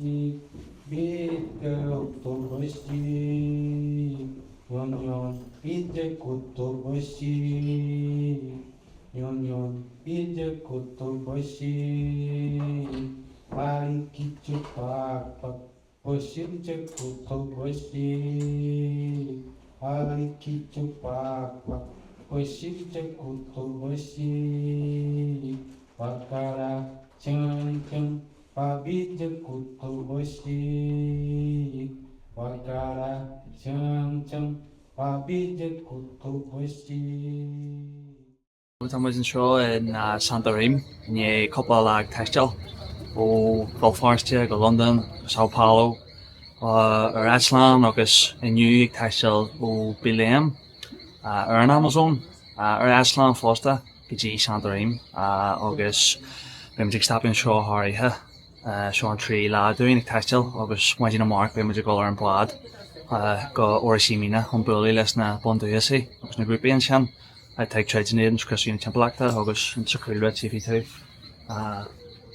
이 빛도 것이 영영 빛의 꽃도 것이 영영 빛의 꽃도 것이 말이 기축 빡빡 것인제 꽃도 것이 말이 기축 빡빡 것인제 꽃도 것이 와까라 청청 바비드 구토보시 와까라 청청 바비드 구토보시. I was in show in Santorin, in Copalag Textile, Belfast, go London, Sao Paulo, Iceland, agus in New Textile, Billiam, an Amazon, Iceland Fosta, Gigi Santorin, agus Bimjig Stapping Shaw Harry, Sean Tree, La doing Textile, agus Wajina Mark, Bimjig Goller and Blad, go Orishimina, Bully Lesna, Bonduisi, agus na Groupian Shan. I take trades in Aiden's Christian Templeacta, August in Circle Red TV2.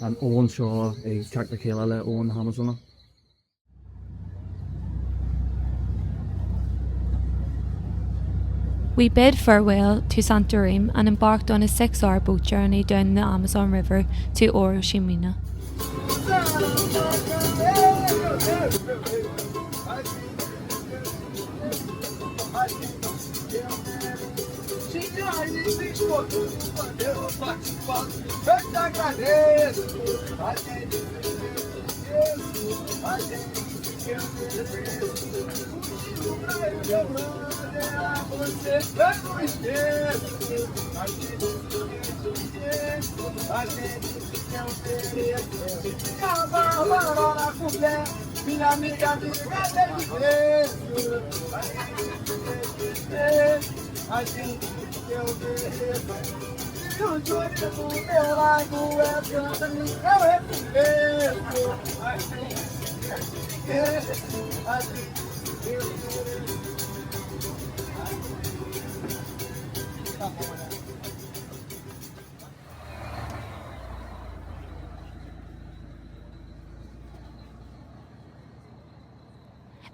And Owen Shaw, a Jack the Killer, Owen Hamilton. We bid farewell to Santorin and embarked on a 6-hour boat journey down the Amazon River to Oroshimina.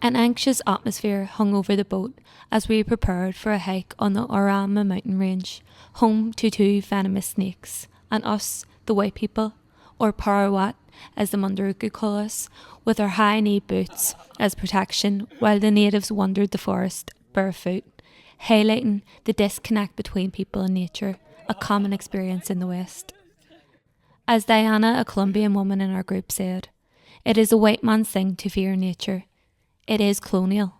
An anxious atmosphere hung over the boat as we prepared for a hike on the Orama mountain range, home to 2 venomous snakes, and us, the white people, or Parawat, as the Munduruku call us, with our high-knee boots as protection while the natives wandered the forest barefoot, highlighting the disconnect between people and nature, a common experience in the West. As Diana, a Colombian woman in our group, said, "It is a white man's thing to fear nature. It is colonial."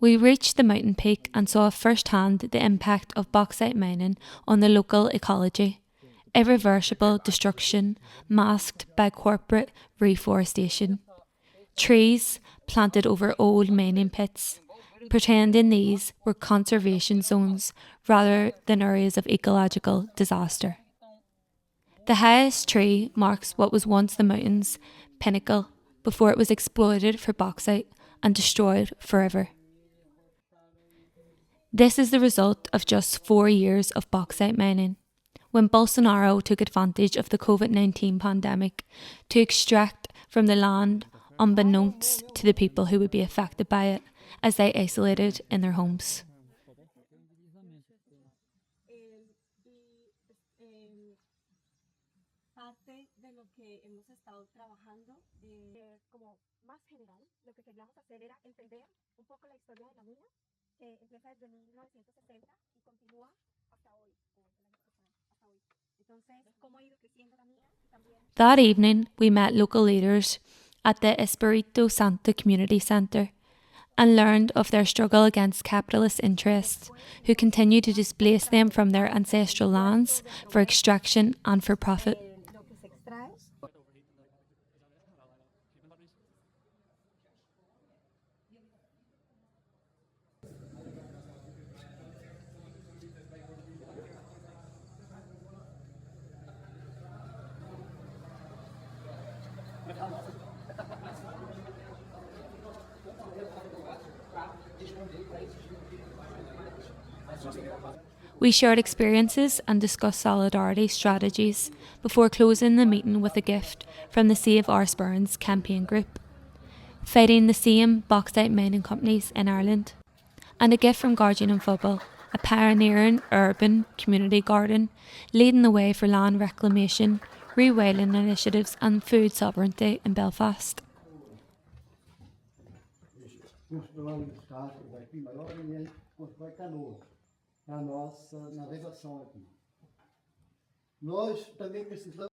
We reached the mountain peak and saw firsthand the impact of bauxite mining on the local ecology. Irreversible destruction masked by corporate reforestation. Trees planted over old mining pits, pretending these were conservation zones rather than areas of ecological disaster. The highest tree marks what was once the mountain's pinnacle before it was exploited for bauxite and destroyed forever. This is the result of just 4 years of bauxite mining, when Bolsonaro took advantage of the COVID-19 pandemic to extract from the land unbeknownst to the people who would be affected by it as they isolated in their homes. Parte de lo que hemos estado trabajando, como más general, lo que queríamos hacer era entender un poco la historia de la mina, que empieza desde 1960 y continúa hasta hoy, hasta hoy. Entonces, cómo ha ido creciendo la mina y también. That evening, we met local leaders at the Espiritu Santo Community Centre and learned of their struggle against capitalist interests who continue to displace them from their ancestral lands for extraction and for profit. Lo que se extrae. We shared experiences and discussed solidarity strategies before closing the meeting with a gift from the Save Our Spurns campaign group, fighting the same bauxite mining companies in Ireland, and a gift from Guardian and Football, a pioneering urban community garden leading the way for land reclamation, rewilding initiatives and food sovereignty in Belfast. A nossa navegação aqui. Nós também precisamos.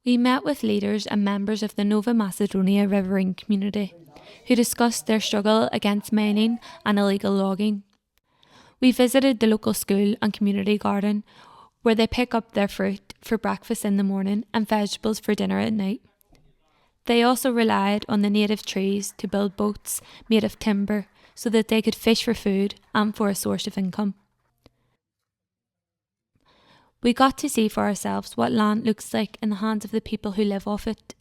We met with leaders and members of the Nova Macedonia riverine community who discussed their struggle against mining and illegal logging. We visited the local school and community garden where they pick up their fruit for breakfast in the morning and vegetables for dinner at night. They also relied on the native trees to build boats made of timber so that they could fish for food and for a source of income. We got to see for ourselves what land looks like in the hands of the people who live off it,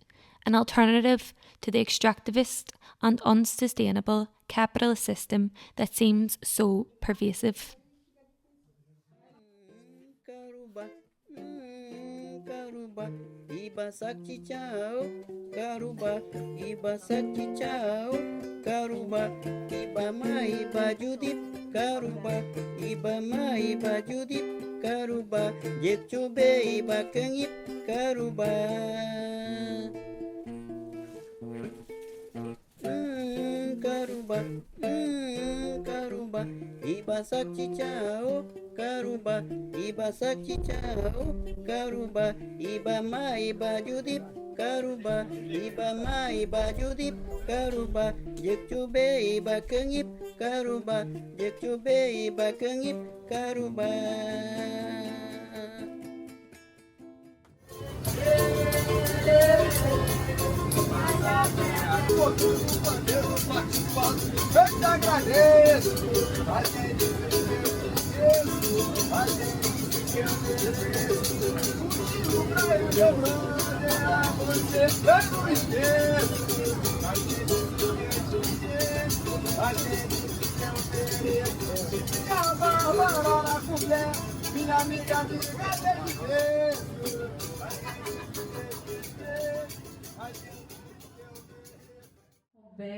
an alternative to the extractivist and unsustainable capitalist system that seems so pervasive. Iba sakti chao, karuba, iba sakti chao, karuba, iba ma iba judip, karuba, iba ma iba judip, karuba, jet chobe iba kengip, karuba. Karuba, karuba, iba sakti chao, karuba, iba sakti chao, karuba, iba ma iba judip, karuba, iba ma iba judip, karuba, jek chobe iba kengip, karuba, jek chobe iba kengip, karuba. Eu te agradeço, a gente a gente que eu mereço. Tudo pra eu, meu brother, a você eu não esqueço. A gente que eu mereço. Minha barba com mulher, minha amiga desde berço.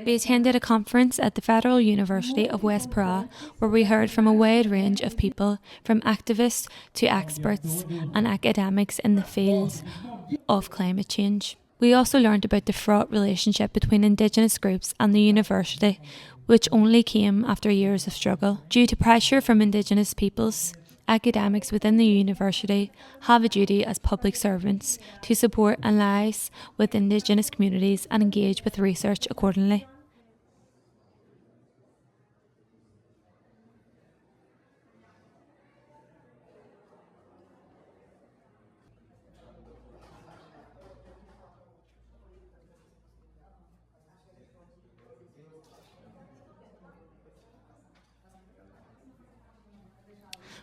We attended a conference at the Federal University of West Para where we heard from a wide range of people, from activists to experts and academics in the field of climate change. We also learned about the fraught relationship between Indigenous groups and the university, which only came after years of struggle. Due to pressure from Indigenous peoples, academics within the university have a duty as public servants to support and liaise with Indigenous communities and engage with research accordingly.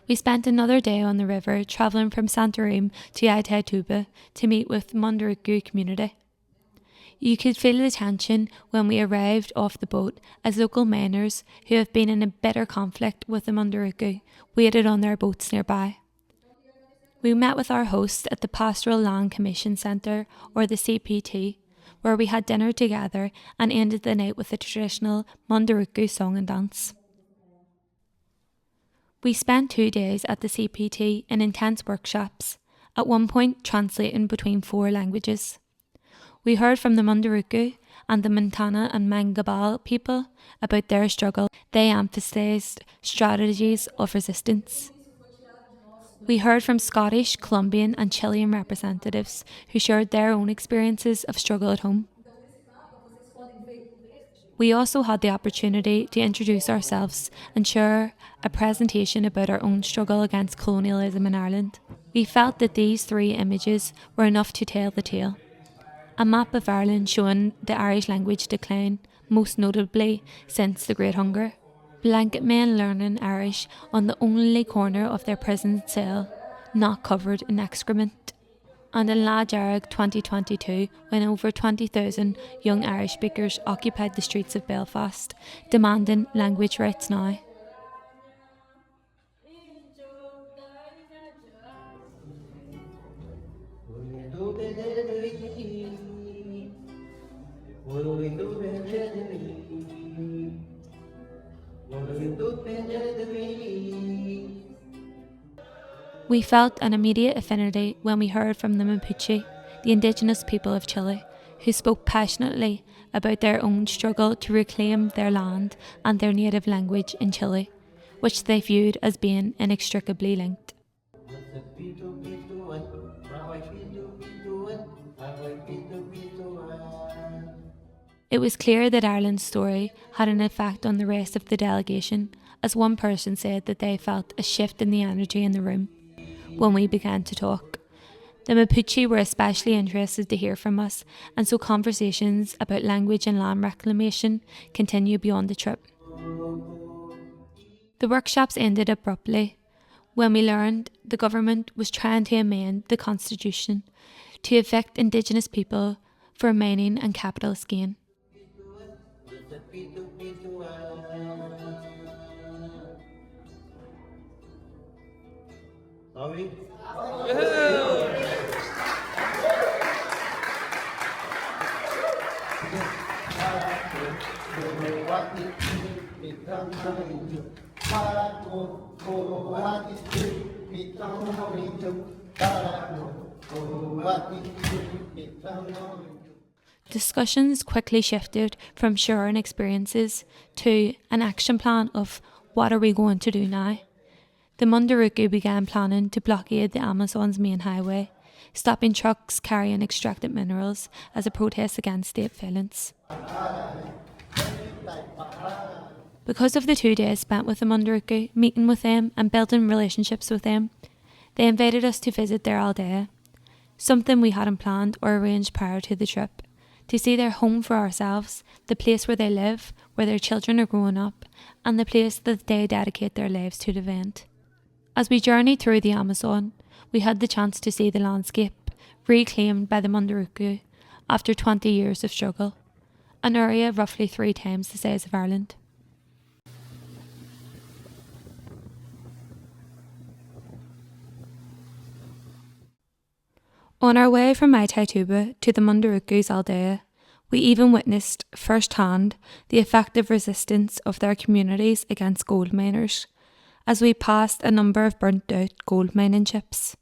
We spent another day on the river travelling from Santorim to Aitaituba to meet with the Munduruku community. You could feel the tension when we arrived off the boat as local miners who have been in a bitter conflict with the Munduruku waited on their boats nearby. We met with our host at the Pastoral Land Commission Centre, or the CPT, where we had dinner together and ended the night with a traditional Munduruku song and dance. We spent 2 days at the CPT in intense workshops, at one point translating between 4 languages. We heard from the Munduruku and the Montana and Mangabal people about their struggle. They emphasised strategies of resistance. We heard from Scottish, Colombian and Chilean representatives who shared their own experiences of struggle at home. We also had the opportunity to introduce ourselves and share a presentation about our own struggle against colonialism in Ireland. We felt that these 3 images were enough to tell the tale. A map of Ireland showing the Irish language decline, most notably since the Great Hunger. Blanket men learning Irish on the only corner of their prison cell, not covered in excrement. And in Lajarg 2022, when over 20,000 young Irish speakers occupied the streets of Belfast, demanding language rights now. We felt an immediate affinity when we heard from the Mapuche, the indigenous people of Chile, who spoke passionately about their own struggle to reclaim their land and their native language in Chile, which they viewed as being inextricably linked. It was clear that Ireland's story had an effect on the rest of the delegation, as one person said that they felt a shift in the energy in the room when we began to talk. The Mapuche were especially interested to hear from us, and so conversations about language and land reclamation continue beyond the trip. The workshops ended abruptly when we learned the government was trying to amend the constitution to evict indigenous people for mining and capitalist gain. Discussions quickly shifted from sharing experiences to an action plan of what are we going to do now. The Munduruku began planning to blockade the Amazon's main highway, stopping trucks carrying extracted minerals as a protest against state violence. Because of the 2 days spent with the Munduruku, meeting with them and building relationships with them, they invited us to visit their aldea, something we hadn't planned or arranged prior to the trip, to see their home for ourselves, the place where they live, where their children are growing up, and the place that they dedicate their lives to the event. As we journeyed through the Amazon, we had the chance to see the landscape reclaimed by the Munduruku after 20 years of struggle, an area roughly 3 times the size of Ireland. On our way from Aitaituba to the Munduruku's aldea, we even witnessed firsthand the effective resistance of their communities against gold miners, as we passed a number of burnt out gold mining ships.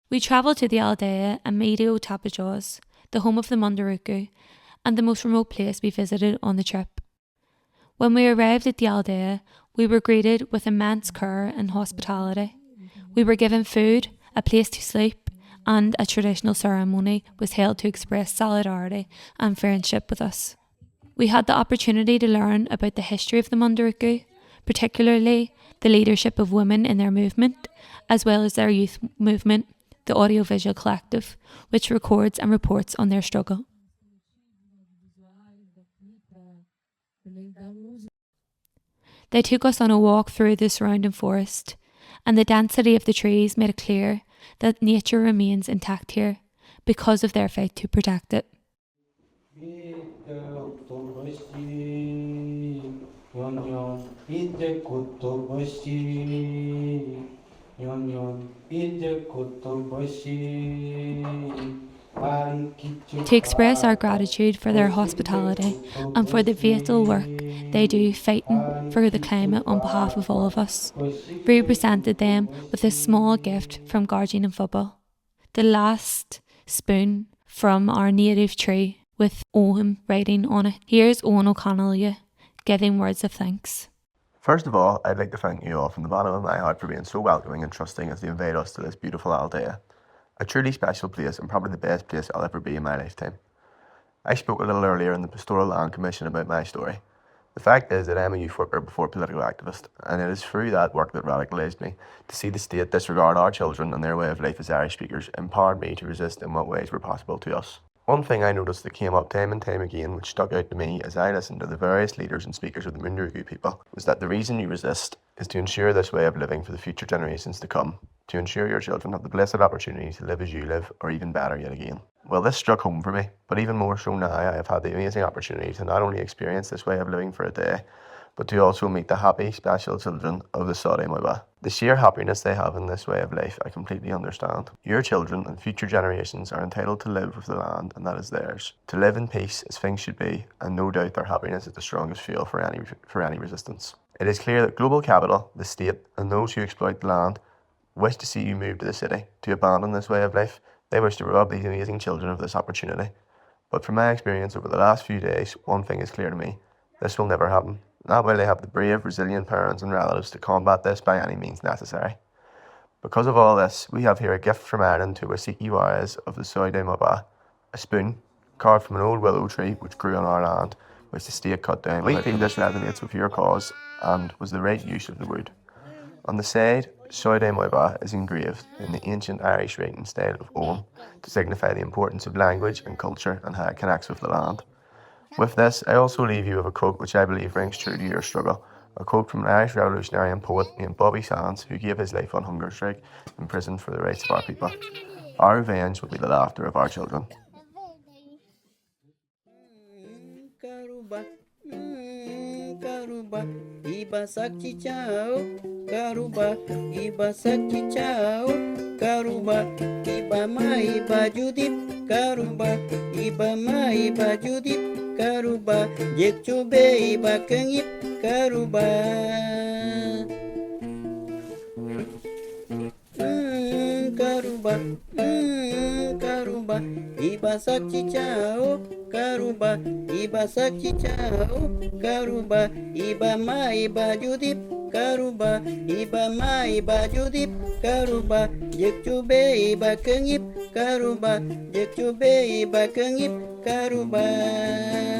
We travelled to the aldea and Medio Tapajós, the home of the Munduruku, and the most remote place we visited on the trip. When we arrived at the aldea, we were greeted with immense care and hospitality. We were given food, a place to sleep, and a traditional ceremony was held to express solidarity and friendship with us. We had the opportunity to learn about the history of the Munduruku, particularly the leadership of women in their movement, as well as their youth movement, the Audiovisual Collective, which records and reports on their struggle. They took us on a walk through the surrounding forest, and the density of the trees made it clear that nature remains intact here because of their fight to protect it. To express our gratitude for their hospitality and for the vital work they do fighting for the climate on behalf of all of us, we presented them with a small gift from Guardian and Football, the last spoon from our native tree with Owen writing on it. Here's Owen O'Connell giving words of thanks. First of all, I'd like to thank you all from the bottom of my heart for being so welcoming and trusting as you invite us to this beautiful Aldea. A truly special place and probably the best place I'll ever be in my lifetime. I spoke a little earlier in the Pastoral Land Commission about my story. The fact is that I'm a youth worker before political activist, and it is through that work that radicalised me. To see the state disregard our children and their way of life as Irish speakers empowered me to resist in what ways were possible to us. One thing I noticed that came up time and time again, which stuck out to me as I listened to the various leaders and speakers of the Munduruku people, was that the reason you resist is to ensure this way of living for the future generations to come, to ensure your children have the blessed opportunity to live as you live, or even better yet again. Well, this struck home for me, but even more so now I have had the amazing opportunity to not only experience this way of living for a day, but to also meet the happy, special children of the Sode Moiba. The sheer happiness they have in this way of life, I completely understand. Your children and future generations are entitled to live with the land, and that is theirs. To live in peace as things should be, and no doubt their happiness is the strongest fuel for any resistance. It is clear that global capital, the state, and those who exploit the land wish to see you move to the city, to abandon this way of life. They wish to rob these amazing children of this opportunity. But from my experience over the last few days, one thing is clear to me. This will never happen. Not while they have the brave, resilient parents and relatives to combat this by any means necessary. Because of all this, we have here a gift from Ireland to Wasiki Wires of the Sode Moiba, a spoon carved from an old willow tree which grew on our land, which the state cut down. We feel this resonates with your cause and was the right use of the wood. On the side, Sode Moiba is engraved in the ancient Irish writing style of Owen to signify the importance of language and culture and how it connects with the land. With this, I also leave you with a quote which I believe rings true to your struggle, a quote from an Irish revolutionary and poet named Bobby Sands, who gave his life on hunger strike in prison for the rights of our people. Our revenge will be the laughter of our children. Karuba, iba sakti chao. Karuba, iba sakti chao. Karuba, iba ma iba judip. Karuba, iba ma iba judip. Karuba, jek chobe iba kengip. Karuba. Karuba, Karuba, iba sakti chao. Karuba, iba sakti chao. Karuba, iba ma iba judip. Karuba, iba ma iba judip. Karuba, jek chobe iba kengip. Karuba, jek chobe iba kengip. Karuba.